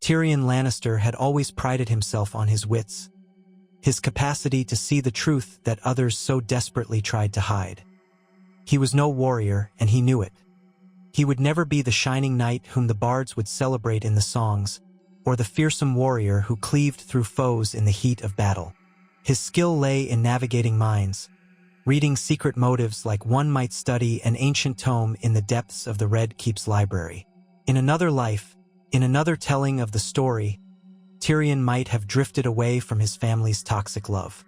Tyrion Lannister had always prided himself on his wits, his capacity to see the truth that others so desperately tried to hide. He was no warrior, and he knew it. He would never be the shining knight whom the bards would celebrate in the songs, or the fearsome warrior who cleaved through foes in the heat of battle. His skill lay in navigating minds, reading secret motives like one might study an ancient tome in the depths of the Red Keep's library. In another life, in another telling of the story, Tyrion might have drifted away from his family's toxic love.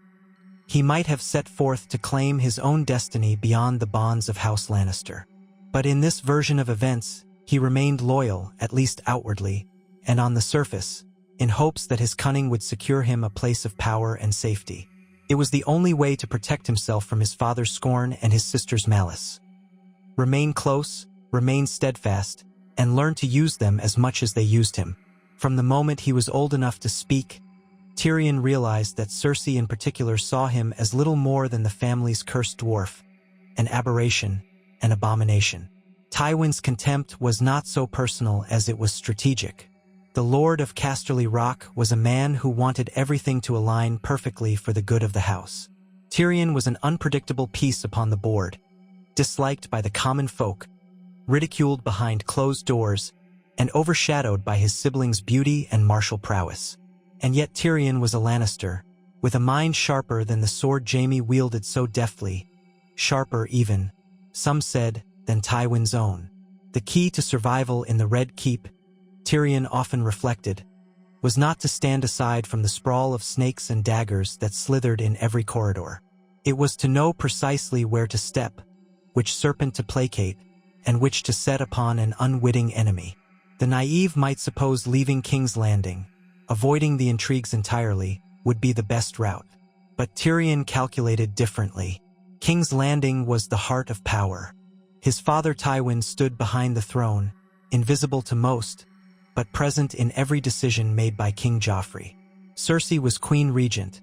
He might have set forth to claim his own destiny beyond the bonds of House Lannister. But in this version of events, he remained loyal, at least outwardly, and on the surface, in hopes that his cunning would secure him a place of power and safety. It was the only way to protect himself from his father's scorn and his sister's malice. Remain close, remain steadfast, and learn to use them as much as they used him. From the moment he was old enough to speak, Tyrion realized that Cersei in particular saw him as little more than the family's cursed dwarf, an aberration, an abomination. Tywin's contempt was not so personal as it was strategic. The Lord of Casterly Rock was a man who wanted everything to align perfectly for the good of the house. Tyrion was an unpredictable piece upon the board, disliked by the common folk, ridiculed behind closed doors, and overshadowed by his siblings' beauty and martial prowess. And yet Tyrion was a Lannister, with a mind sharper than the sword Jaime wielded so deftly, sharper even, some said, than Tywin's own. The key to survival in the Red Keep, Tyrion often reflected, was not to stand aside from the sprawl of snakes and daggers that slithered in every corridor. It was to know precisely where to step, which serpent to placate, and which to set upon an unwitting enemy. The naive might suppose leaving King's Landing, avoiding the intrigues entirely, would be the best route. But Tyrion calculated differently. King's Landing was the heart of power. His father Tywin stood behind the throne, invisible to most, but present in every decision made by King Joffrey. Cersei was Queen Regent,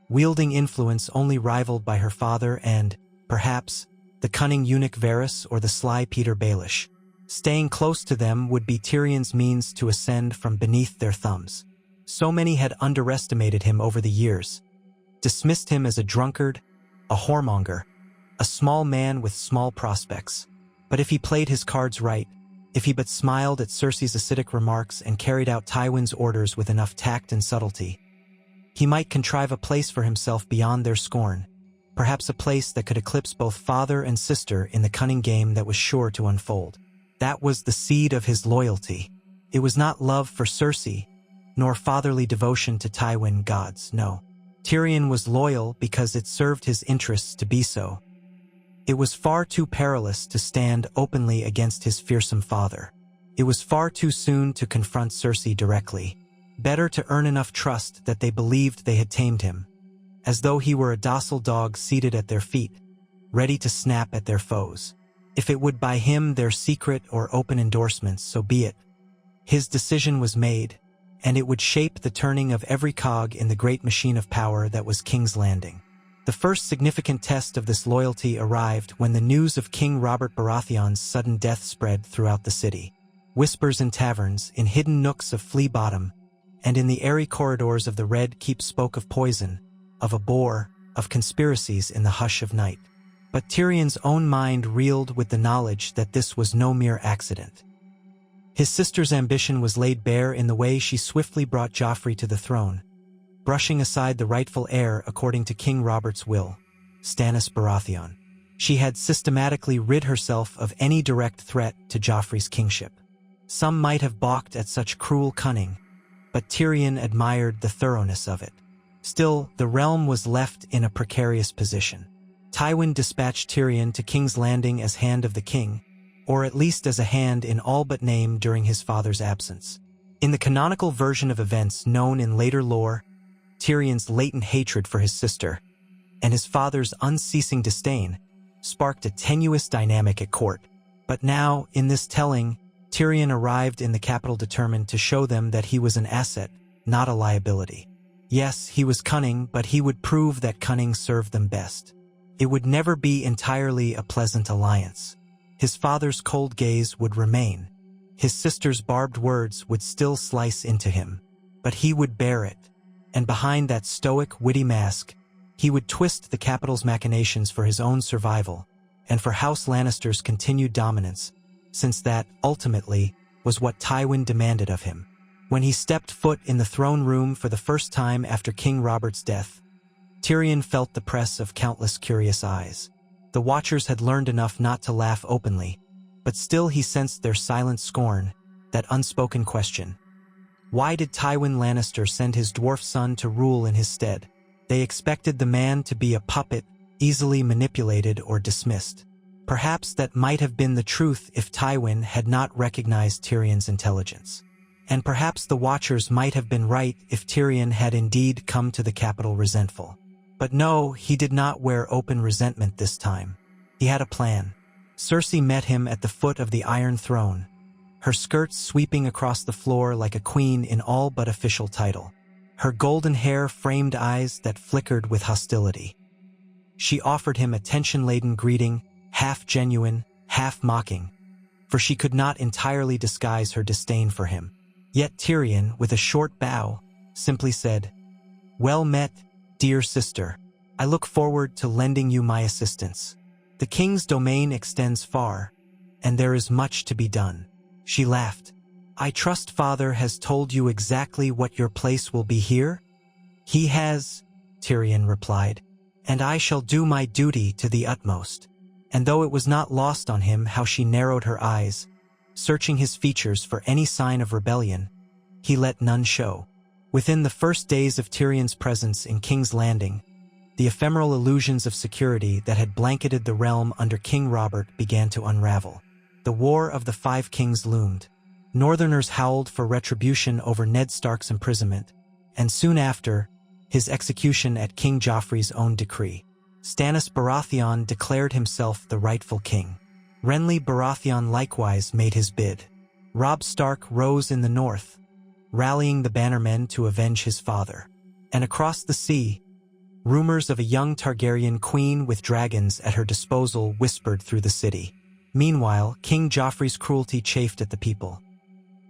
wielding influence only rivaled by her father and, perhaps, the cunning eunuch Varys or the sly Petyr Baelish. Staying close to them would be Tyrion's means to ascend from beneath their thumbs. So many had underestimated him over the years, dismissed him as a drunkard, a whoremonger, a small man with small prospects. But if he played his cards right, if he but smiled at Cersei's acidic remarks and carried out Tywin's orders with enough tact and subtlety, he might contrive a place for himself beyond their scorn, perhaps a place that could eclipse both father and sister in the cunning game that was sure to unfold. That was the seed of his loyalty. It was not love for Cersei, nor fatherly devotion to Tywin gods, no. Tyrion was loyal because it served his interests to be so. It was far too perilous to stand openly against his fearsome father. It was far too soon to confront Cersei directly. Better to earn enough trust that they believed they had tamed him, as though he were a docile dog seated at their feet, ready to snap at their foes. If it would buy him their secret or open endorsements, so be it. His decision was made, and it would shape the turning of every cog in the great machine of power that was King's Landing. The first significant test of this loyalty arrived when the news of King Robert Baratheon's sudden death spread throughout the city. Whispers in taverns, in hidden nooks of Flea Bottom, and in the airy corridors of the Red Keep spoke of poison, of a boar, of conspiracies in the hush of night. But Tyrion's own mind reeled with the knowledge that this was no mere accident. His sister's ambition was laid bare in the way she swiftly brought Joffrey to the throne, brushing aside the rightful heir according to King Robert's will, Stannis Baratheon. She had systematically rid herself of any direct threat to Joffrey's kingship. Some might have balked at such cruel cunning, but Tyrion admired the thoroughness of it. Still, the realm was left in a precarious position. Tywin dispatched Tyrion to King's Landing as Hand of the King, or at least as a hand in all but name during his father's absence. In the canonical version of events known in later lore, Tyrion's latent hatred for his sister, and his father's unceasing disdain, sparked a tenuous dynamic at court. But now, in this telling, Tyrion arrived in the capital determined to show them that he was an asset, not a liability. Yes, he was cunning, but he would prove that cunning served them best. It would never be entirely a pleasant alliance. His father's cold gaze would remain. His sister's barbed words would still slice into him, but he would bear it. And behind that stoic, witty mask, he would twist the capital's machinations for his own survival and for House Lannister's continued dominance, since that, ultimately, was what Tywin demanded of him. When he stepped foot in the throne room for the first time after King Robert's death, Tyrion felt the press of countless curious eyes. The Watchers had learned enough not to laugh openly, but still he sensed their silent scorn, that unspoken question. Why did Tywin Lannister send his dwarf son to rule in his stead? They expected the man to be a puppet, easily manipulated or dismissed. Perhaps that might have been the truth if Tywin had not recognized Tyrion's intelligence. And perhaps the Watchers might have been right if Tyrion had indeed come to the capital resentful. But no, he did not wear open resentment this time. He had a plan. Cersei met him at the foot of the Iron Throne, her skirts sweeping across the floor like a queen in all but official title, her golden hair framed eyes that flickered with hostility. She offered him a tension-laden greeting, half genuine, half mocking, for she could not entirely disguise her disdain for him. Yet Tyrion, with a short bow, simply said, "Well met, dear sister. I look forward to lending you my assistance. The king's domain extends far, and there is much to be done." She laughed. "I trust father has told you exactly what your place will be here?" "He has," Tyrion replied, "and I shall do my duty to the utmost." And though it was not lost on him how she narrowed her eyes, searching his features for any sign of rebellion, he let none show. Within the first days of Tyrion's presence in King's Landing, the ephemeral illusions of security that had blanketed the realm under King Robert began to unravel. The War of the Five Kings loomed. Northerners howled for retribution over Ned Stark's imprisonment, and soon after, his execution at King Joffrey's own decree. Stannis Baratheon declared himself the rightful king. Renly Baratheon likewise made his bid. Robb Stark rose in the north, rallying the bannermen to avenge his father. And across the sea, rumors of a young Targaryen queen with dragons at her disposal whispered through the city. Meanwhile, King Joffrey's cruelty chafed at the people.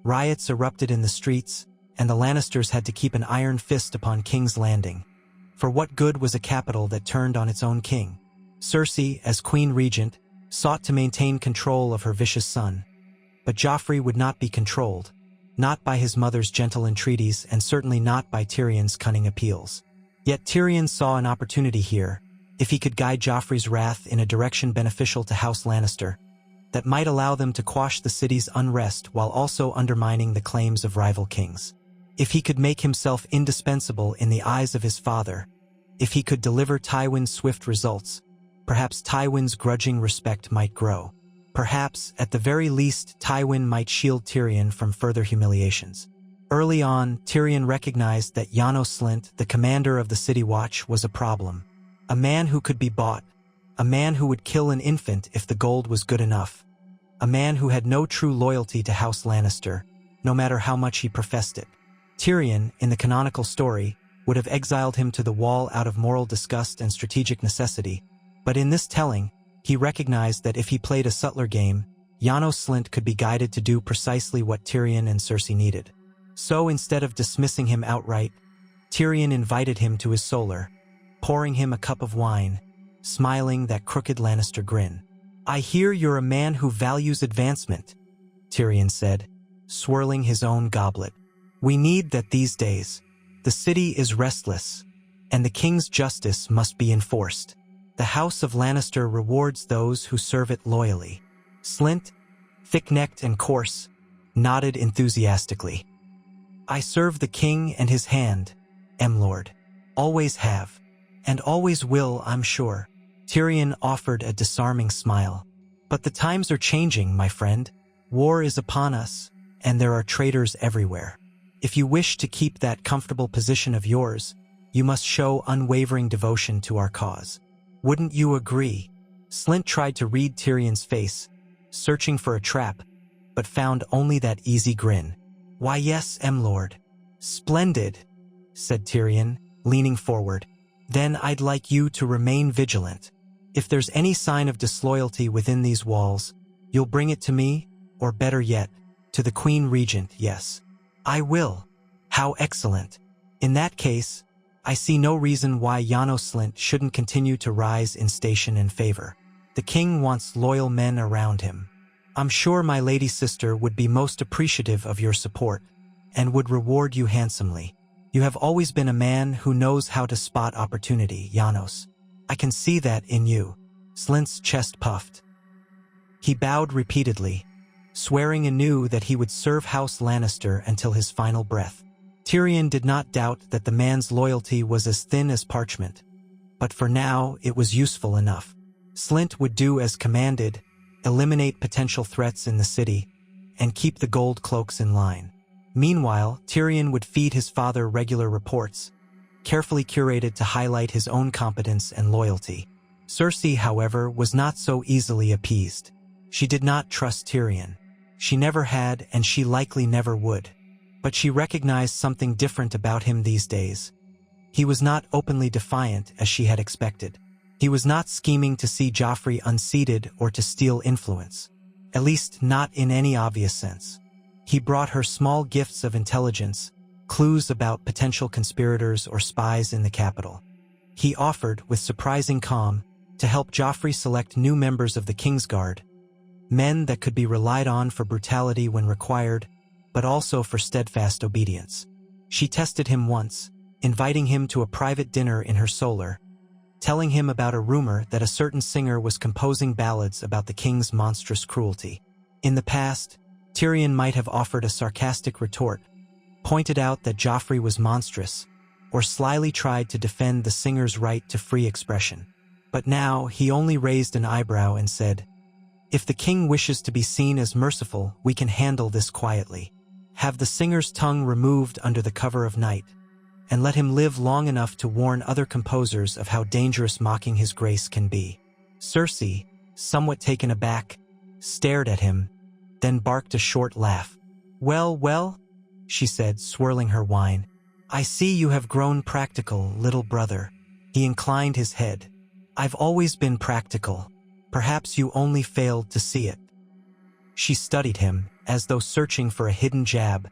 Riots erupted in the streets, and the Lannisters had to keep an iron fist upon King's Landing. For what good was a capital that turned on its own king? Cersei, as Queen Regent, sought to maintain control of her vicious son. But Joffrey would not be controlled, not by his mother's gentle entreaties and certainly not by Tyrion's cunning appeals. Yet Tyrion saw an opportunity here, if he could guide Joffrey's wrath in a direction beneficial to House Lannister, that might allow them to quash the city's unrest while also undermining the claims of rival kings. If he could make himself indispensable in the eyes of his father, if he could deliver Tywin's swift results, perhaps Tywin's grudging respect might grow. Perhaps, at the very least, Tywin might shield Tyrion from further humiliations. Early on, Tyrion recognized that Janos Slynt, the commander of the City Watch, was a problem. A man who could be bought, a man who would kill an infant if the gold was good enough, a man who had no true loyalty to House Lannister, no matter how much he professed it. Tyrion, in the canonical story, would have exiled him to the Wall out of moral disgust and strategic necessity, but in this telling, he recognized that if he played a subtler game, Janos Slynt could be guided to do precisely what Tyrion and Cersei needed. So instead of dismissing him outright, Tyrion invited him to his solar, pouring him a cup of wine, smiling that crooked Lannister grin. "I hear you're a man who values advancement," Tyrion said, swirling his own goblet. "We need that these days. The city is restless, and the king's justice must be enforced. The House of Lannister rewards those who serve it loyally." Slynt, thick-necked and coarse, nodded enthusiastically. "I serve the king and his hand, M-Lord. Always have, and always will, I'm sure." Tyrion offered a disarming smile. "But the times are changing, my friend. War is upon us, and there are traitors everywhere. If you wish to keep that comfortable position of yours, you must show unwavering devotion to our cause. Wouldn't you agree?" Slynt tried to read Tyrion's face, searching for a trap, but found only that easy grin. "Why yes, M-Lord." "Splendid," said Tyrion, leaning forward. "Then I'd like you to remain vigilant. If there's any sign of disloyalty within these walls, you'll bring it to me, or better yet, To the Queen Regent, yes. I will. How excellent. In that case, I see no reason why Janos Slynt shouldn't continue to rise in station and favor. The king wants loyal men around him. I'm sure my lady sister would be most appreciative of your support and would reward you handsomely. You have always been a man who knows how to spot opportunity, Janos. I can see that in you. Slynt's chest puffed. He bowed repeatedly, swearing anew that he would serve House Lannister until his final breath. Tyrion did not doubt that the man's loyalty was as thin as parchment, but for now it was useful enough. Slynt would do as commanded, eliminate potential threats in the city, and keep the gold cloaks in line. Meanwhile, Tyrion would feed his father regular reports, carefully curated to highlight his own competence and loyalty. Cersei, however, was not so easily appeased. She did not trust Tyrion. She never had, and she likely never would. But she recognized something different about him these days. He was not openly defiant as she had expected. He was not scheming to see Joffrey unseated or to steal influence, at least not in any obvious sense. He brought her small gifts of intelligence, clues about potential conspirators or spies in the capital. He offered, with surprising calm, to help Joffrey select new members of the Kingsguard, men that could be relied on for brutality when required, but also for steadfast obedience. She tested him once, inviting him to a private dinner in her solar, telling him about a rumor that a certain singer was composing ballads about the king's monstrous cruelty. In the past, Tyrion might have offered a sarcastic retort, pointed out that Joffrey was monstrous, or slyly tried to defend the singer's right to free expression. But now he only raised an eyebrow and said, "If the king wishes to be seen as merciful, we can handle this quietly. Have the singer's tongue removed under the cover of night, and let him live long enough to warn other composers of how dangerous mocking his grace can be." Cersei, somewhat taken aback, stared at him, then barked a short laugh. "Well, well," she said, swirling her wine. "I see you have grown practical, little brother." He inclined his head. "I've always been practical. Perhaps you only failed to see it." She studied him, as though searching for a hidden jab,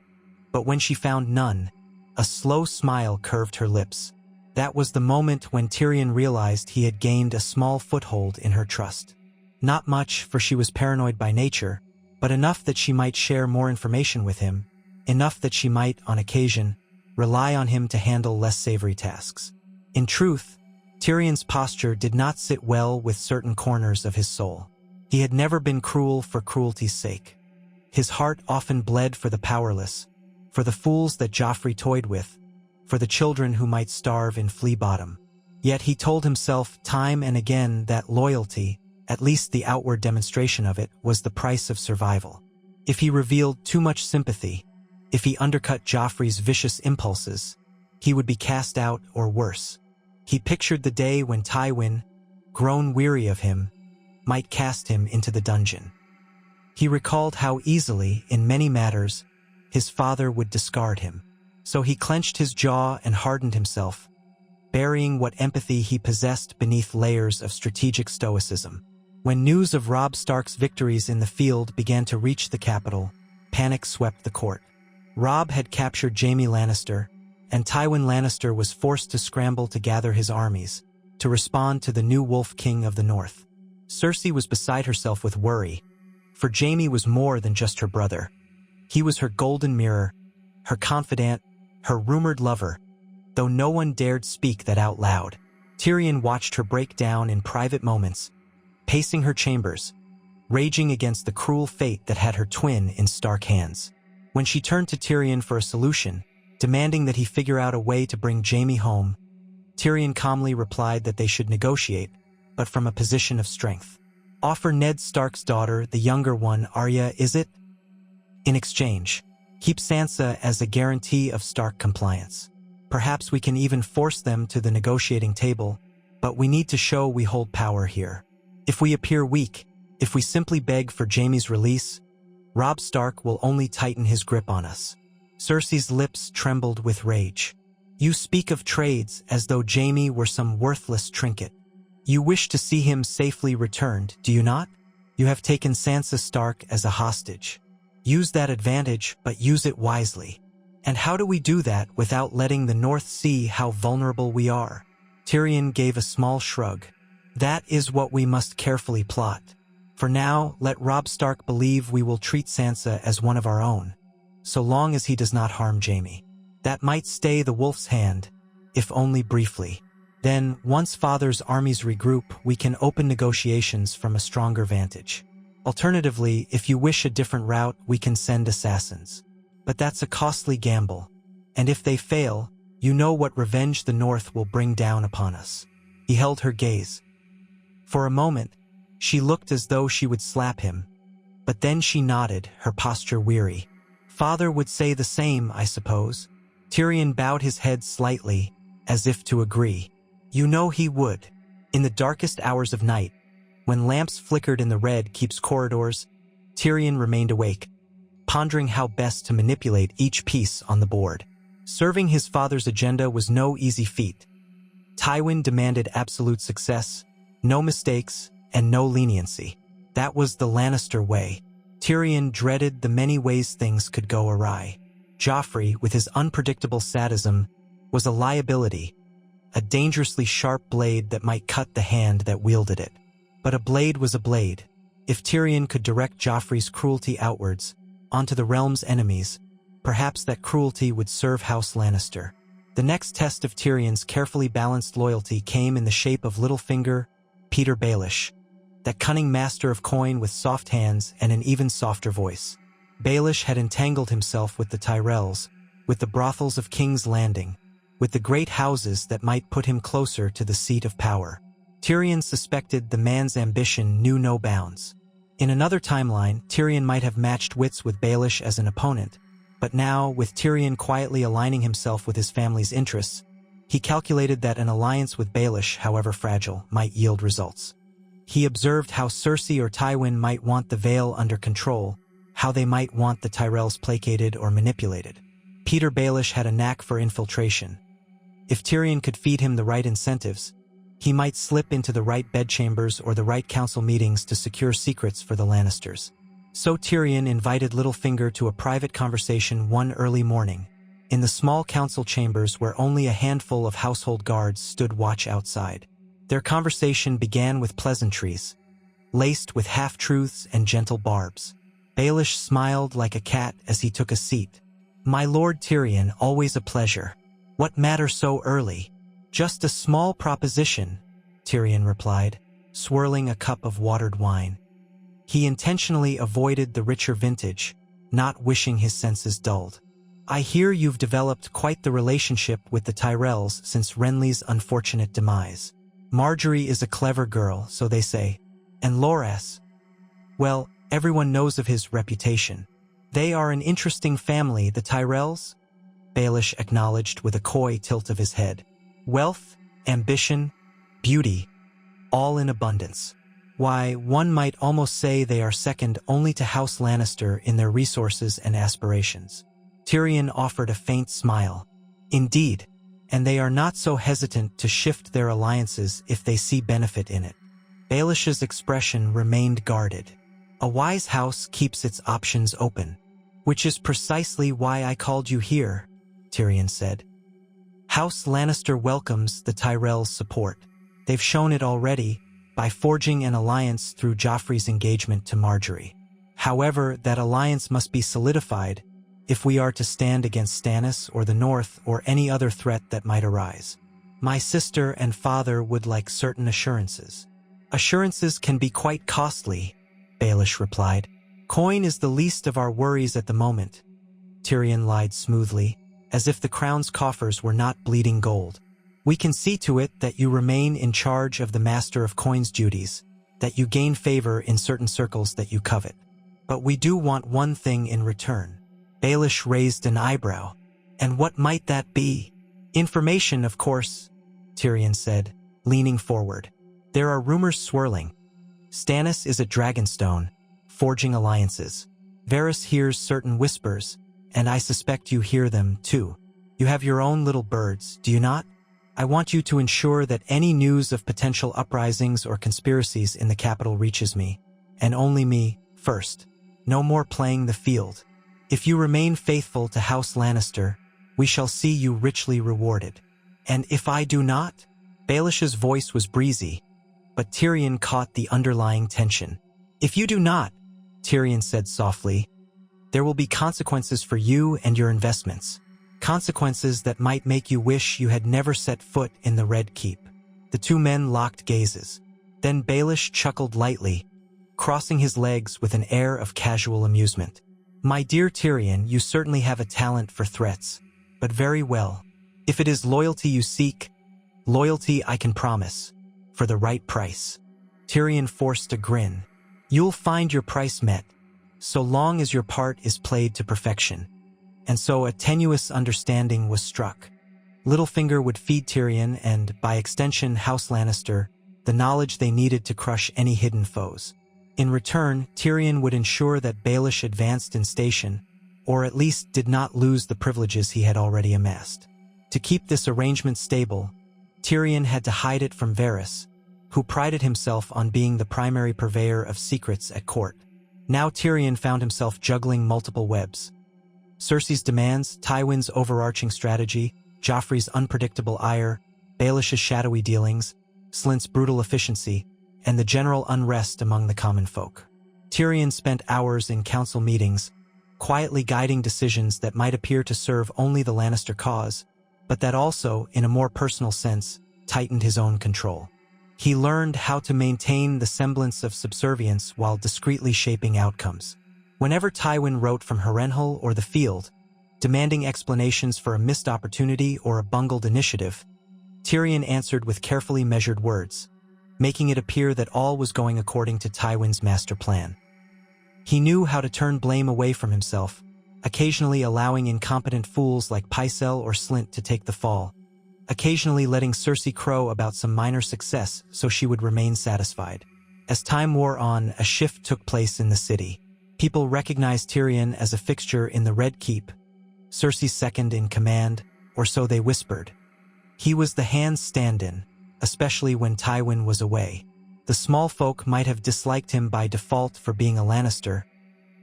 but when she found none, a slow smile curved her lips. That was the moment when Tyrion realized he had gained a small foothold in her trust. Not much, for she was paranoid by nature, but enough that she might share more information with him, enough that she might, on occasion, rely on him to handle less savory tasks. In truth, Tyrion's posture did not sit well with certain corners of his soul. He had never been cruel for cruelty's sake. His heart often bled for the powerless, for the fools that Joffrey toyed with, for the children who might starve in Flea Bottom. Yet he told himself time and again that loyalty, at least the outward demonstration of it, was the price of survival. If he revealed too much sympathy, if he undercut Joffrey's vicious impulses, he would be cast out or worse. He pictured the day when Tywin, grown weary of him, might cast him into the dungeon. He recalled how easily, in many matters, his father would discard him. So he clenched his jaw and hardened himself, burying what empathy he possessed beneath layers of strategic stoicism. When news of Robb Stark's victories in the field began to reach the capital, panic swept the court. Robb had captured Jaime Lannister, and Tywin Lannister was forced to scramble to gather his armies, to respond to the new Wolf King of the North. Cersei was beside herself with worry, for Jaime was more than just her brother. He was her golden mirror, her confidant, her rumored lover, though no one dared speak that out loud. Tyrion watched her break down in private moments, pacing her chambers, raging against the cruel fate that had her twin in Stark hands. When she turned to Tyrion for a solution, demanding that he figure out a way to bring Jaime home, Tyrion calmly replied that they should negotiate, but from a position of strength. "Offer Ned Stark's daughter, the younger one, Arya, is it? In exchange, keep Sansa as a guarantee of Stark compliance. Perhaps we can even force them to the negotiating table, but we need to show we hold power here. If we appear weak, if we simply beg for Jaime's release, Robb Stark will only tighten his grip on us." Cersei's lips trembled with rage. "You speak of trades as though Jaime were some worthless trinket. You wish to see him safely returned, do you not? You have taken Sansa Stark as a hostage. Use that advantage, but use it wisely. And how do we do that without letting the North see how vulnerable we are? Tyrion gave a small shrug. That is what we must carefully plot. For now, let Robb Stark believe we will treat Sansa as one of our own, so long as he does not harm Jaime. That might stay the wolf's hand, if only briefly. Then, once Father's armies regroup, we can open negotiations from a stronger vantage. Alternatively, if you wish a different route, we can send assassins. But that's a costly gamble, and if they fail, you know what revenge the North will bring down upon us. He held her gaze. For a moment, she looked as though she would slap him, but then she nodded, her posture weary. Father would say the same, I suppose. Tyrion bowed his head slightly, as if to agree. You know he would. In the darkest hours of night, when lamps flickered in the red keep's corridors, Tyrion remained awake, pondering how best to manipulate each piece on the board. Serving his father's agenda was no easy feat. Tywin demanded absolute success, no mistakes, and no leniency. That was the Lannister way. Tyrion dreaded the many ways things could go awry. Joffrey, with his unpredictable sadism, was a liability, a dangerously sharp blade that might cut the hand that wielded it. But a blade was a blade. If Tyrion could direct Joffrey's cruelty outwards, onto the realm's enemies, perhaps that cruelty would serve House Lannister. The next test of Tyrion's carefully balanced loyalty came in the shape of Littlefinger, Petyr Baelish, that cunning master of coin with soft hands and an even softer voice. Baelish had entangled himself with the Tyrells, with the brothels of King's Landing, with the great houses that might put him closer to the seat of power. Tyrion suspected the man's ambition knew no bounds. In another timeline, Tyrion might have matched wits with Baelish as an opponent, but now, with Tyrion quietly aligning himself with his family's interests, he calculated that an alliance with Baelish, however fragile, might yield results. He observed how Cersei or Tywin might want the Vale under control, how they might want the Tyrells placated or manipulated. Petyr Baelish had a knack for infiltration. If Tyrion could feed him the right incentives, he might slip into the right bedchambers or the right council meetings to secure secrets for the Lannisters. So Tyrion invited Littlefinger to a private conversation one early morning, in the small council chambers where only a handful of household guards stood watch outside. Their conversation began with pleasantries, laced with half-truths and gentle barbs. Baelish smiled like a cat as he took a seat. "My Lord Tyrion, always a pleasure. What matter so early?" "Just a small proposition," Tyrion replied, swirling a cup of watered wine. He intentionally avoided the richer vintage, not wishing his senses dulled. "I hear you've developed quite the relationship with the Tyrells since Renly's unfortunate demise. Marjorie is a clever girl, so they say. And Loras, well, everyone knows of his reputation. They are an interesting family, the Tyrells," Baelish acknowledged with a coy tilt of his head. "Wealth, ambition, beauty, all in abundance. Why, one might almost say they are second only to House Lannister in their resources and aspirations." Tyrion offered a faint smile. "Indeed, and they are not so hesitant to shift their alliances if they see benefit in it." Baelish's expression remained guarded. "A wise house keeps its options open, which is precisely why I called you here," Tyrion said. "House Lannister welcomes the Tyrells' support. They've shown it already, by forging an alliance through Joffrey's engagement to Marjorie. However, that alliance must be solidified if we are to stand against Stannis or the North or any other threat that might arise. My sister and father would like certain assurances." "Assurances can be quite costly," Baelish replied. "Coin is the least of our worries at the moment," Tyrion lied smoothly, as if the crown's coffers were not bleeding gold. "We can see to it that you remain in charge of the Master of Coin's duties, that you gain favor in certain circles that you covet. But we do want one thing in return." Baelish raised an eyebrow. "And what might that be?" "Information, of course," Tyrion said, leaning forward. "There are rumors swirling. Stannis is at Dragonstone, forging alliances. Varys hears certain whispers, and I suspect you hear them too. You have your own little birds, do you not? I want you to ensure that any news of potential uprisings or conspiracies in the capital reaches me, and only me, first." No more playing the field. If you remain faithful to House Lannister, we shall see you richly rewarded. And if I do not? Baelish's voice was breezy, but Tyrion caught the underlying tension. If you do not, Tyrion said softly, there will be consequences for you and your investments. Consequences that might make you wish you had never set foot in the Red Keep. The two men locked gazes. Then Baelish chuckled lightly, crossing his legs with an air of casual amusement. My dear Tyrion, you certainly have a talent for threats, but very well. If it is loyalty you seek, loyalty I can promise, for the right price. Tyrion forced a grin. You'll find your price met, so long as your part is played to perfection. And so a tenuous understanding was struck. Littlefinger would feed Tyrion and, by extension, House Lannister, the knowledge they needed to crush any hidden foes. In return, Tyrion would ensure that Baelish advanced in station, or at least did not lose the privileges he had already amassed. To keep this arrangement stable, Tyrion had to hide it from Varys, who prided himself on being the primary purveyor of secrets at court. Now Tyrion found himself juggling multiple webs. Cersei's demands, Tywin's overarching strategy, Joffrey's unpredictable ire, Baelish's shadowy dealings, Slynt's brutal efficiency, and the general unrest among the common folk. Tyrion spent hours in council meetings, quietly guiding decisions that might appear to serve only the Lannister cause, but that also, in a more personal sense, tightened his own control. He learned how to maintain the semblance of subservience while discreetly shaping outcomes. Whenever Tywin wrote from Harrenhal or the field, demanding explanations for a missed opportunity or a bungled initiative, Tyrion answered with carefully measured words, making it appear that all was going according to Tywin's master plan. He knew how to turn blame away from himself, occasionally allowing incompetent fools like Pycelle or Slynt to take the fall, occasionally letting Cersei crow about some minor success so she would remain satisfied. As time wore on, a shift took place in the city. People recognized Tyrion as a fixture in the Red Keep, Cersei's second in command, or so they whispered. He was the hand's stand-in, especially when Tywin was away. The small folk might have disliked him by default for being a Lannister,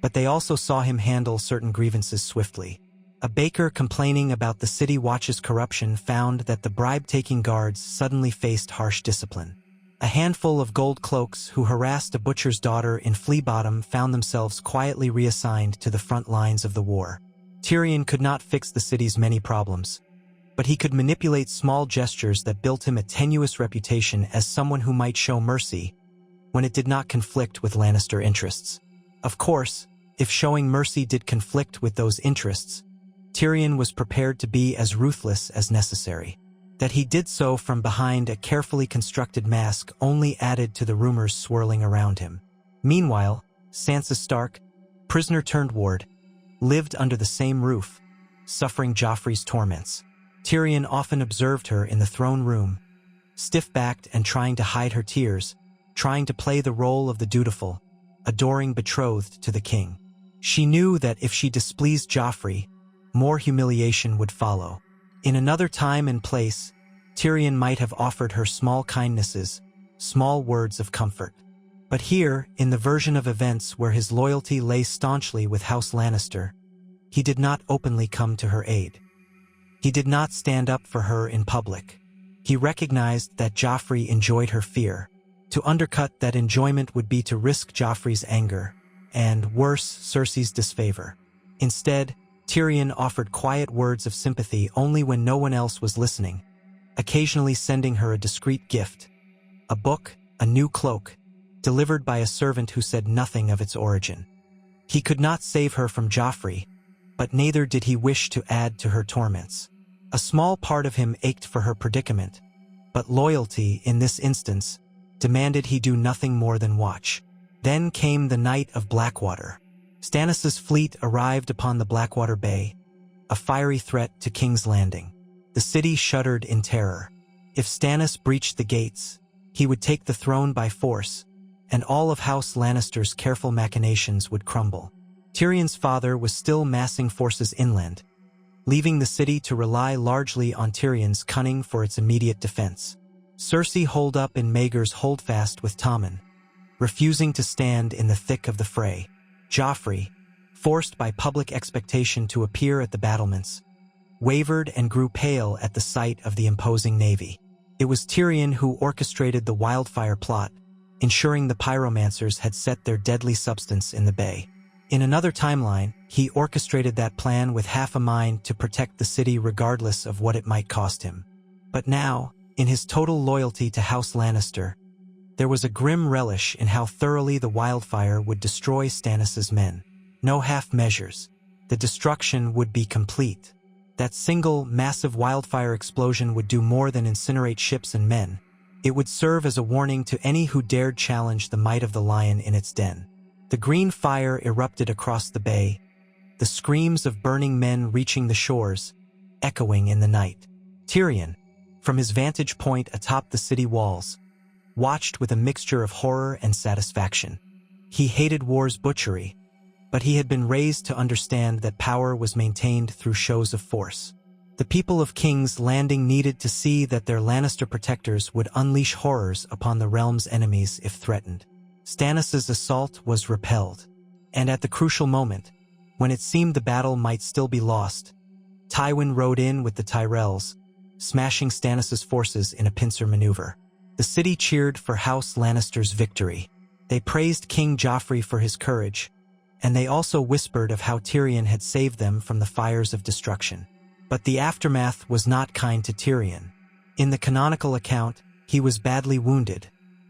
but they also saw him handle certain grievances swiftly. A baker complaining about the city watch's corruption found that the bribe-taking guards suddenly faced harsh discipline. A handful of gold cloaks who harassed a butcher's daughter in Flea Bottom found themselves quietly reassigned to the front lines of the war. Tyrion could not fix the city's many problems, but he could manipulate small gestures that built him a tenuous reputation as someone who might show mercy when it did not conflict with Lannister interests. Of course, if showing mercy did conflict with those interests, Tyrion was prepared to be as ruthless as necessary. That he did so from behind a carefully constructed mask only added to the rumors swirling around him. Meanwhile, Sansa Stark, prisoner-turned-ward, lived under the same roof, suffering Joffrey's torments. Tyrion often observed her in the throne room, stiff-backed and trying to hide her tears, trying to play the role of the dutiful, adoring betrothed to the king. She knew that if she displeased Joffrey, more humiliation would follow. In another time and place, Tyrion might have offered her small kindnesses, small words of comfort. But here, in the version of events where his loyalty lay staunchly with House Lannister, he did not openly come to her aid. He did not stand up for her in public. He recognized that Joffrey enjoyed her fear. To undercut that enjoyment would be to risk Joffrey's anger, and, worse, Cersei's disfavor. Instead, Tyrion offered quiet words of sympathy only when no one else was listening, occasionally sending her a discreet gift, a book, a new cloak, delivered by a servant who said nothing of its origin. He could not save her from Joffrey, but neither did he wish to add to her torments. A small part of him ached for her predicament, but loyalty, in this instance, demanded he do nothing more than watch. Then came the night of Blackwater. Stannis' fleet arrived upon the Blackwater Bay, a fiery threat to King's Landing. The city shuddered in terror. If Stannis breached the gates, he would take the throne by force, and all of House Lannister's careful machinations would crumble. Tyrion's father was still massing forces inland, leaving the city to rely largely on Tyrion's cunning for its immediate defense. Cersei holed up in Maegor's holdfast with Tommen, refusing to stand in the thick of the fray. Joffrey, forced by public expectation to appear at the battlements, wavered and grew pale at the sight of the imposing navy. It was Tyrion who orchestrated the wildfire plot, ensuring the pyromancers had set their deadly substance in the bay. In another timeline, he orchestrated that plan with half a mind to protect the city regardless of what it might cost him. But now, in his total loyalty to House Lannister, there was a grim relish in how thoroughly the wildfire would destroy Stannis' men. No half measures. The destruction would be complete. That single, massive wildfire explosion would do more than incinerate ships and men. It would serve as a warning to any who dared challenge the might of the lion in its den. The green fire erupted across the bay, the screams of burning men reaching the shores, echoing in the night. Tyrion, from his vantage point atop the city walls, watched with a mixture of horror and satisfaction. He hated war's butchery, but he had been raised to understand that power was maintained through shows of force. The people of King's Landing needed to see that their Lannister protectors would unleash horrors upon the realm's enemies if threatened. Stannis' assault was repelled, and at the crucial moment, when it seemed the battle might still be lost, Tywin rode in with the Tyrells, smashing Stannis' forces in a pincer maneuver. The city cheered for House Lannister's victory. They praised King Joffrey for his courage, and they also whispered of how Tyrion had saved them from the fires of destruction. But the aftermath was not kind to Tyrion. In the canonical account, he was badly wounded,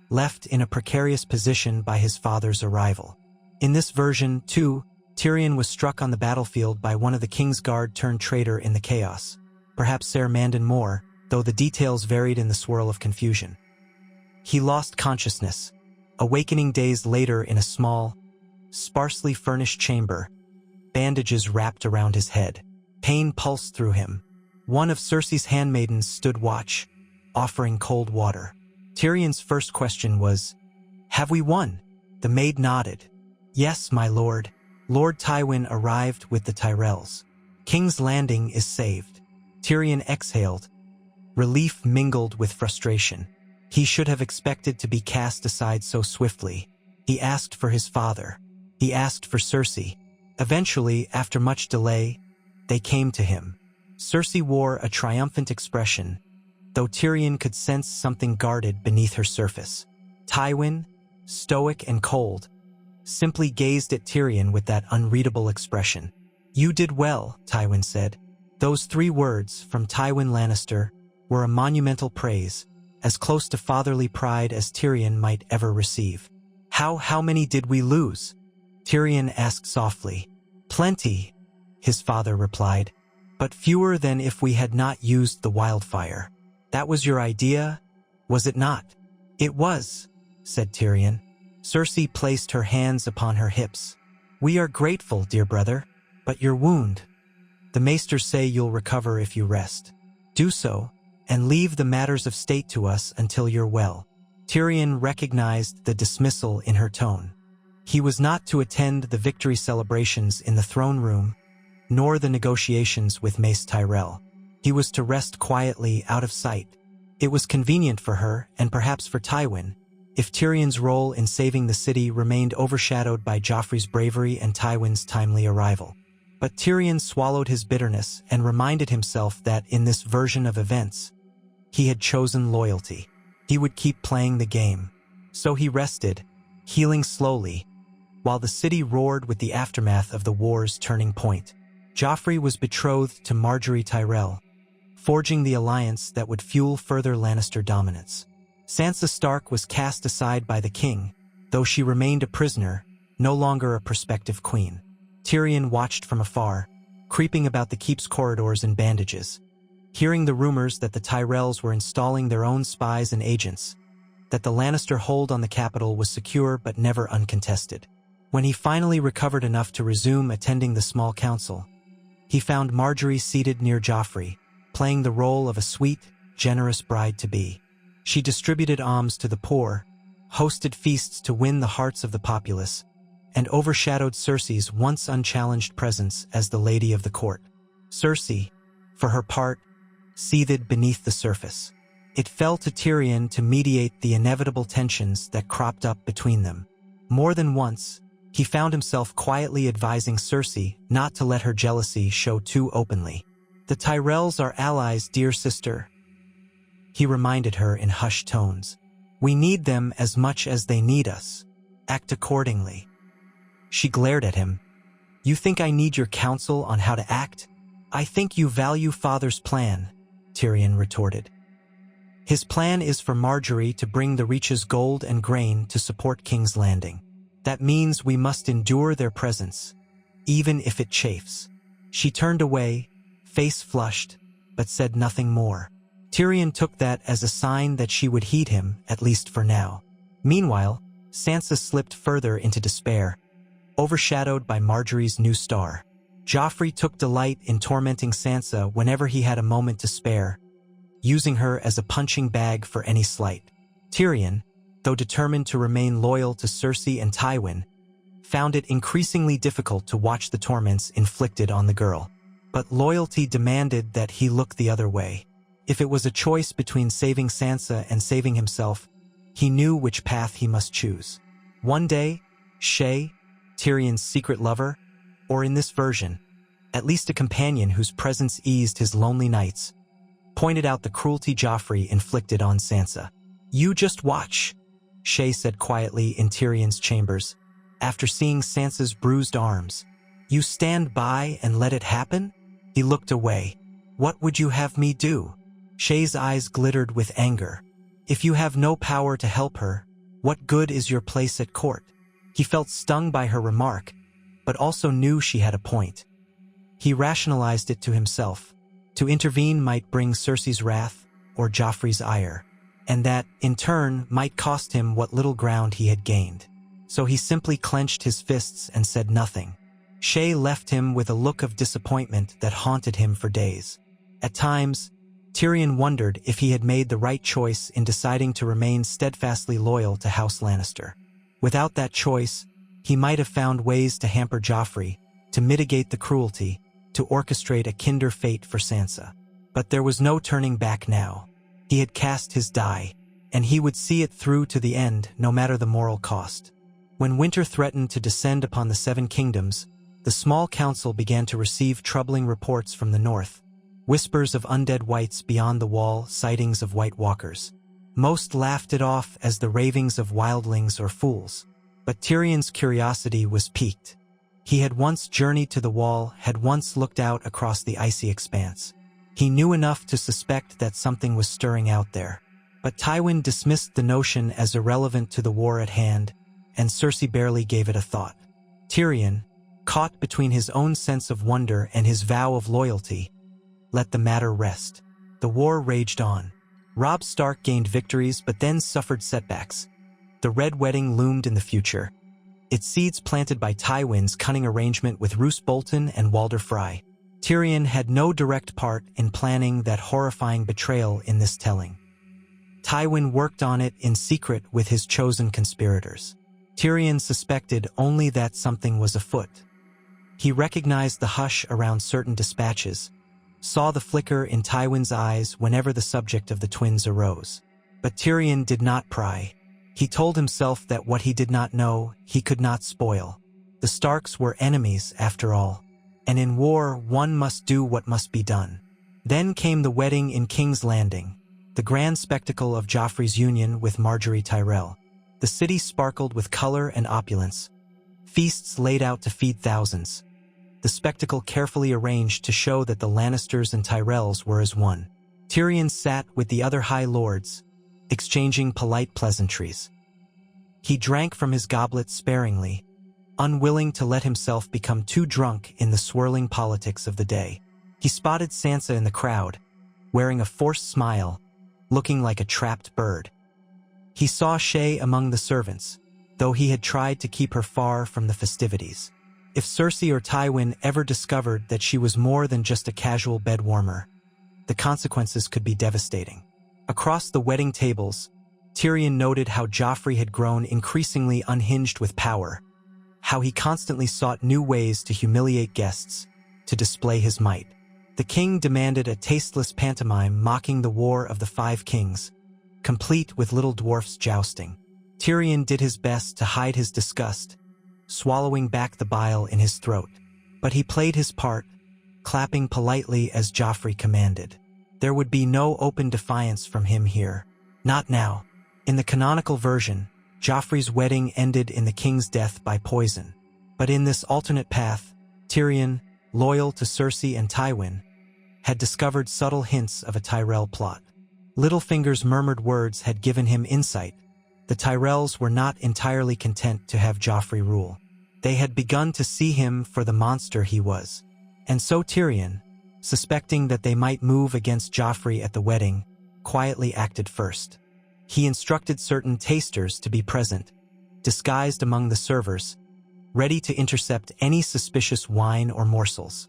left in a precarious position by his father's arrival. In this version, too, Tyrion was struck on the battlefield by one of the King's Guard turned traitor in the chaos, perhaps Ser Mandon Moore, though the details varied in the swirl of confusion. He lost consciousness, awakening days later in a small, sparsely furnished chamber, bandages wrapped around his head. Pain pulsed through him. One of Cersei's handmaidens stood watch, offering cold water. Tyrion's first question was, "Have we won?" The maid nodded. "Yes, my lord. Lord Tywin arrived with the Tyrells. King's Landing is saved." Tyrion exhaled, relief mingled with frustration. He should have expected to be cast aside so swiftly. He asked for his father. He asked for Cersei. Eventually, after much delay, they came to him. Cersei wore a triumphant expression, though Tyrion could sense something guarded beneath her surface. Tywin, stoic and cold, simply gazed at Tyrion with that unreadable expression. "You did well," Tywin said. Those 3 words from Tywin Lannister were a monumental praise, as close to fatherly pride as Tyrion might ever receive. How many did we lose?" Tyrion asked softly. "Plenty," his father replied, "but fewer than if we had not used the wildfire." "That was your idea, was it not?" "It was," said Tyrion. Cersei placed her hands upon her hips. "We are grateful, dear brother, but your wound. The maesters say you'll recover if you rest. Do so, and leave the matters of state to us until you're well." Tyrion recognized the dismissal in her tone. He was not to attend the victory celebrations in the throne room, nor the negotiations with Mace Tyrell. He was to rest quietly out of sight. It was convenient for her, and perhaps for Tywin, if Tyrion's role in saving the city remained overshadowed by Joffrey's bravery and Tywin's timely arrival. But Tyrion swallowed his bitterness and reminded himself that in this version of events, he had chosen loyalty. He would keep playing the game. So he rested, healing slowly, while the city roared with the aftermath of the war's turning point. Joffrey was betrothed to Margaery Tyrell, forging the alliance that would fuel further Lannister dominance. Sansa Stark was cast aside by the king, though she remained a prisoner, no longer a prospective queen. Tyrion watched from afar, creeping about the keep's corridors in bandages, hearing the rumors that the Tyrells were installing their own spies and agents, that the Lannister hold on the capital was secure but never uncontested. When he finally recovered enough to resume attending the small council, he found Margaery seated near Joffrey, playing the role of a sweet, generous bride-to-be. She distributed alms to the poor, hosted feasts to win the hearts of the populace, and overshadowed Cersei's once unchallenged presence as the lady of the court. Cersei, for her part, seethed beneath the surface. It fell to Tyrion to mediate the inevitable tensions that cropped up between them. More than once, He found himself quietly advising Cersei not to let her jealousy show too openly. "The Tyrells are allies, dear sister," he reminded her in hushed tones. "We need them as much as they need us. Act accordingly." She glared at him. "You think I need your counsel on how to act? I think you value father's plan," Tyrion retorted. "His plan is for Marjorie to bring the Reach's gold and grain to support King's Landing. That means we must endure their presence, even if it chafes." She turned away, face flushed, but said nothing more. Tyrion took that as a sign that she would heed him, at least for now. Meanwhile, Sansa slipped further into despair, overshadowed by Marjorie's new star. Joffrey took delight in tormenting Sansa whenever he had a moment to spare, using her as a punching bag for any slight. Tyrion, though determined to remain loyal to Cersei and Tywin, found it increasingly difficult to watch the torments inflicted on the girl. But loyalty demanded that he look the other way. If it was a choice between saving Sansa and saving himself, he knew which path he must choose. One day, Shae, Tyrion's secret lover, or in this version, at least a companion whose presence eased his lonely nights, pointed out the cruelty Joffrey inflicted on Sansa. "You just watch," Shae said quietly in Tyrion's chambers, after seeing Sansa's bruised arms. "You stand by and let it happen?" He looked away. "What would you have me do?" Shae's eyes glittered with anger. "If you have no power to help her, what good is your place at court?" He felt stung by her remark, but also knew she had a point. He rationalized it to himself. To intervene might bring Cersei's wrath or Joffrey's ire, and that, in turn, might cost him what little ground he had gained. So he simply clenched his fists and said nothing. Shae left him with a look of disappointment that haunted him for days. At times, Tyrion wondered if he had made the right choice in deciding to remain steadfastly loyal to House Lannister. Without that choice, he might have found ways to hamper Joffrey, to mitigate the cruelty, to orchestrate a kinder fate for Sansa. But there was no turning back now. He had cast his die, and he would see it through to the end, no matter the moral cost. When winter threatened to descend upon the Seven Kingdoms, the small council began to receive troubling reports from the north. Whispers of undead whites beyond the wall, sightings of White Walkers. Most laughed it off as the ravings of wildlings or fools. But Tyrion's curiosity was piqued. He had once journeyed to the wall, had once looked out across the icy expanse. He knew enough to suspect that something was stirring out there. But Tywin dismissed the notion as irrelevant to the war at hand, and Cersei barely gave it a thought. Tyrion, caught between his own sense of wonder and his vow of loyalty, let the matter rest. The war raged on. Robb Stark gained victories but then suffered setbacks. The Red Wedding loomed in the future, its seeds planted by Tywin's cunning arrangement with Roose Bolton and Walder Frey. Tyrion had no direct part in planning that horrifying betrayal in this telling. Tywin worked on it in secret with his chosen conspirators. Tyrion suspected only that something was afoot. He recognized the hush around certain dispatches, saw the flicker in Tywin's eyes whenever the subject of the twins arose. But Tyrion did not pry. He told himself that what he did not know, he could not spoil. The Starks were enemies, after all, and in war one must do what must be done. Then came the wedding in King's Landing, the grand spectacle of Joffrey's union with Marjorie Tyrell. The city sparkled with color and opulence, feasts laid out to feed thousands. The spectacle carefully arranged to show that the Lannisters and Tyrells were as one. Tyrion sat with the other High Lords, exchanging polite pleasantries. He drank from his goblet sparingly, unwilling to let himself become too drunk in the swirling politics of the day. He spotted Sansa in the crowd, wearing a forced smile, looking like a trapped bird. He saw Shae among the servants, though he had tried to keep her far from the festivities. If Cersei or Tywin ever discovered that she was more than just a casual bed warmer, the consequences could be devastating. Across the wedding tables, Tyrion noted how Joffrey had grown increasingly unhinged with power, how he constantly sought new ways to humiliate guests, to display his might. The king demanded a tasteless pantomime mocking the War of the Five Kings, complete with little dwarfs jousting. Tyrion did his best to hide his disgust, swallowing back the bile in his throat. But he played his part, clapping politely as Joffrey commanded. There would be no open defiance from him here. Not now. In the canonical version, Joffrey's wedding ended in the king's death by poison. But in this alternate path, Tyrion, loyal to Cersei and Tywin, had discovered subtle hints of a Tyrell plot. Littlefinger's murmured words had given him insight. The Tyrells were not entirely content to have Joffrey rule. They had begun to see him for the monster he was. And so Tyrion, suspecting that they might move against Joffrey at the wedding, quietly acted first. He instructed certain tasters to be present, disguised among the servers, ready to intercept any suspicious wine or morsels.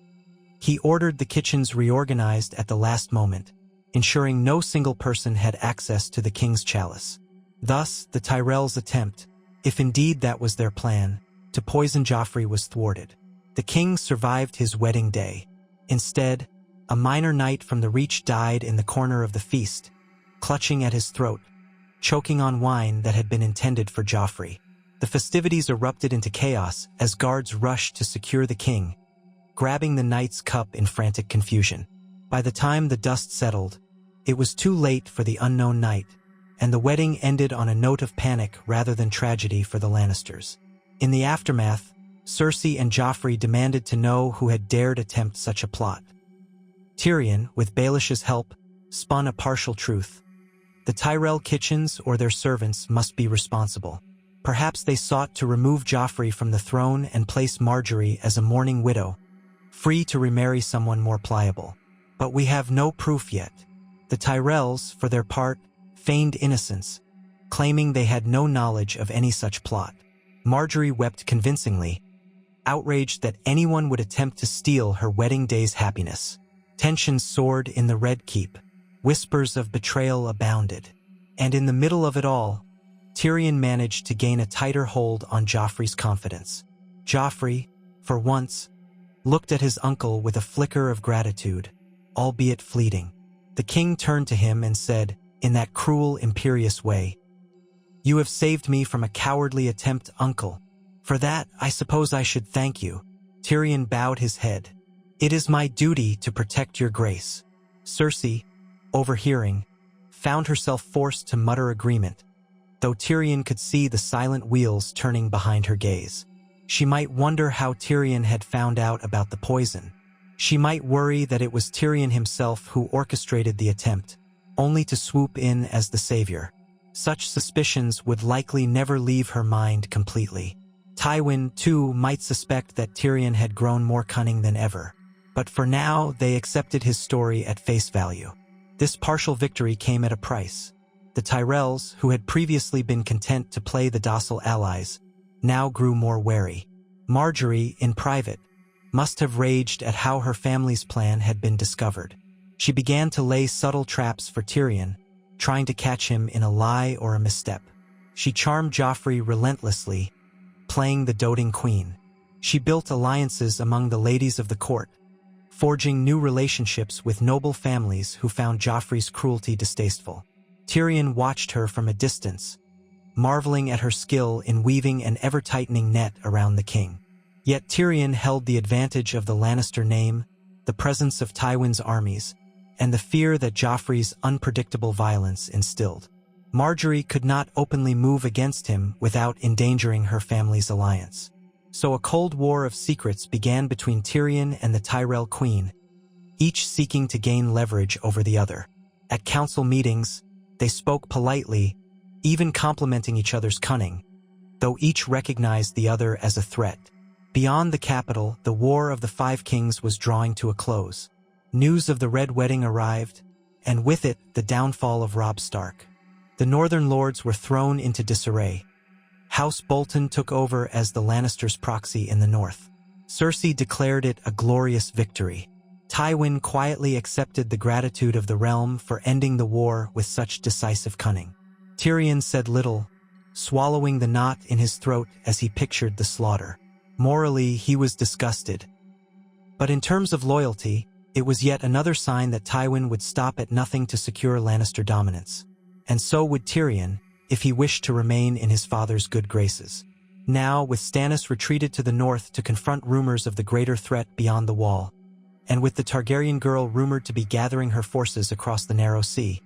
He ordered the kitchens reorganized at the last moment, ensuring no single person had access to the king's chalice. Thus, the Tyrells' attempt, if indeed that was their plan, to poison Joffrey was thwarted. The king survived his wedding day. Instead, a minor knight from the Reach died in the corner of the feast, clutching at his throat, choking on wine that had been intended for Joffrey. The festivities erupted into chaos as guards rushed to secure the king, grabbing the knight's cup in frantic confusion. By the time the dust settled, it was too late for the unknown knight, and the wedding ended on a note of panic rather than tragedy for the Lannisters. In the aftermath, Cersei and Joffrey demanded to know who had dared attempt such a plot. Tyrion, with Baelish's help, spun a partial truth. The Tyrell kitchens or their servants must be responsible. Perhaps they sought to remove Joffrey from the throne and place Margaery as a mourning widow, free to remarry someone more pliable. But we have no proof yet. The Tyrells, for their part, feigned innocence, claiming they had no knowledge of any such plot. Margaery wept convincingly, outraged that anyone would attempt to steal her wedding day's happiness. Tensions soared in the Red Keep. Whispers of betrayal abounded. And in the middle of it all, Tyrion managed to gain a tighter hold on Joffrey's confidence. Joffrey, for once, looked at his uncle with a flicker of gratitude, albeit fleeting. The king turned to him and said, in that cruel, imperious way, "You have saved me from a cowardly attempt, uncle. For that, I suppose I should thank you." Tyrion bowed his head. "It is my duty to protect your grace." Cersei, overhearing, found herself forced to mutter agreement, though Tyrion could see the silent wheels turning behind her gaze. She might wonder how Tyrion had found out about the poison. She might worry that it was Tyrion himself who orchestrated the attempt, only to swoop in as the savior. Such suspicions would likely never leave her mind completely. Tywin, too, might suspect that Tyrion had grown more cunning than ever. But for now, they accepted his story at face value. This partial victory came at a price. The Tyrells, who had previously been content to play the docile allies, now grew more wary. Margaery, in private, must have raged at how her family's plan had been discovered. She began to lay subtle traps for Tyrion, trying to catch him in a lie or a misstep. She charmed Joffrey relentlessly, playing the doting queen. She built alliances among the ladies of the court, forging new relationships with noble families who found Joffrey's cruelty distasteful. Tyrion watched her from a distance, marveling at her skill in weaving an ever-tightening net around the king. Yet Tyrion held the advantage of the Lannister name, the presence of Tywin's armies, and the fear that Joffrey's unpredictable violence instilled. Margaery could not openly move against him without endangering her family's alliance. So a cold war of secrets began between Tyrion and the Tyrell queen, each seeking to gain leverage over the other. At council meetings, they spoke politely, even complimenting each other's cunning, though each recognized the other as a threat. Beyond the capital, the War of the Five Kings was drawing to a close. News of the Red Wedding arrived, and with it, the downfall of Robb Stark. The Northern Lords were thrown into disarray. House Bolton took over as the Lannisters' proxy in the north. Cersei declared it a glorious victory. Tywin quietly accepted the gratitude of the realm for ending the war with such decisive cunning. Tyrion said little, swallowing the knot in his throat as he pictured the slaughter. Morally, he was disgusted. But in terms of loyalty, it was yet another sign that Tywin would stop at nothing to secure Lannister dominance. And so would Tyrion, if he wished to remain in his father's good graces. Now, with Stannis retreated to the north to confront rumors of the greater threat beyond the wall, and with the Targaryen girl rumored to be gathering her forces across the narrow sea,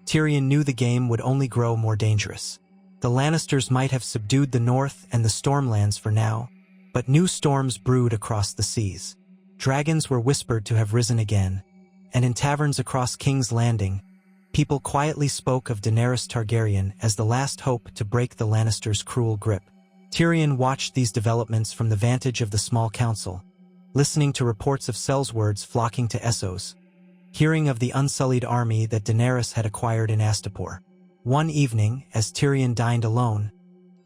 Tyrion knew the game would only grow more dangerous. The Lannisters might have subdued the north and the Stormlands for now, but new storms brewed across the seas. Dragons were whispered to have risen again, and in taverns across King's Landing, people quietly spoke of Daenerys Targaryen as the last hope to break the Lannisters' cruel grip. Tyrion watched these developments from the vantage of the small council, listening to reports of sellswords flocking to Essos, hearing of the unsullied army that Daenerys had acquired in Astapor. One evening, as Tyrion dined alone,